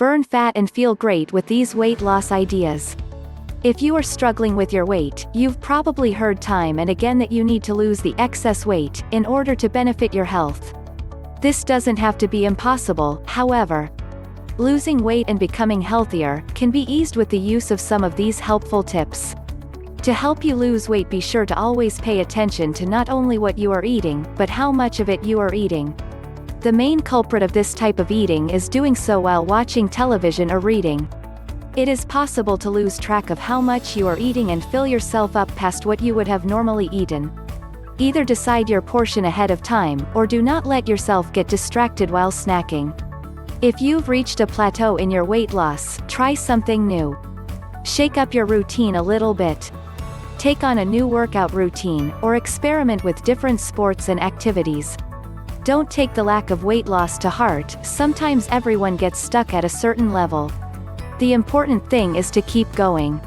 burn fat and feel great with these weight loss ideas. If you are struggling with your weight, you've probably heard time and again that you need to lose the excess weight in order to benefit your health. This doesn't have to be impossible, however. Losing weight and becoming healthier can be eased with the use of some of these helpful tips. To help you lose weight, be sure to always pay attention to not only what you are eating, but how much of it you are eating. The main culprit of this type of eating is doing so while watching television or reading. It is possible to lose track of how much you are eating and fill yourself up past what you would have normally eaten. Either decide your portion ahead of time, or do not let yourself get distracted while snacking. If you've reached a plateau in your weight loss, try something new. Shake up your routine a little bit. Take on a new workout routine, or experiment with different sports and activities. Don't take the lack of weight loss to heart, sometimes everyone gets stuck at a certain level. The important thing is to keep going.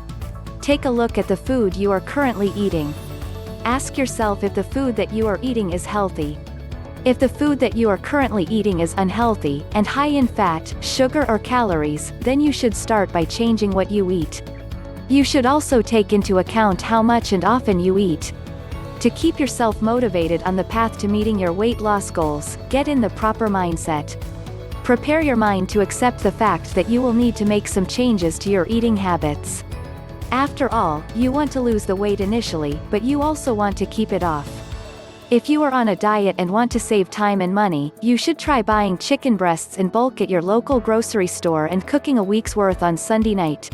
Take a look at the food you are currently eating. Ask yourself if the food that you are eating is healthy. If the food that you are currently eating is unhealthy, and high in fat, sugar or calories, then you should start by changing what you eat. You should also take into account how much and often you eat. To keep yourself motivated on the path to meeting your weight loss goals, get in the proper mindset. Prepare your mind to accept the fact that you will need to make some changes to your eating habits. After all, you want to lose the weight initially, but you also want to keep it off. If you are on a diet and want to save time and money, you should try buying chicken breasts in bulk at your local grocery store and cooking a week's worth on Sunday night.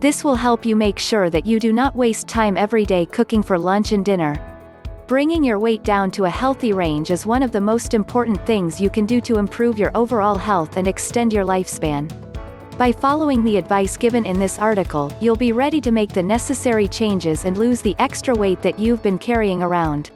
This will help you make sure that you do not waste time every day cooking for lunch and dinner. Bringing your weight down to a healthy range is one of the most important things you can do to improve your overall health and extend your lifespan. By following the advice given in this article, you'll be ready to make the necessary changes and lose the extra weight that you've been carrying around.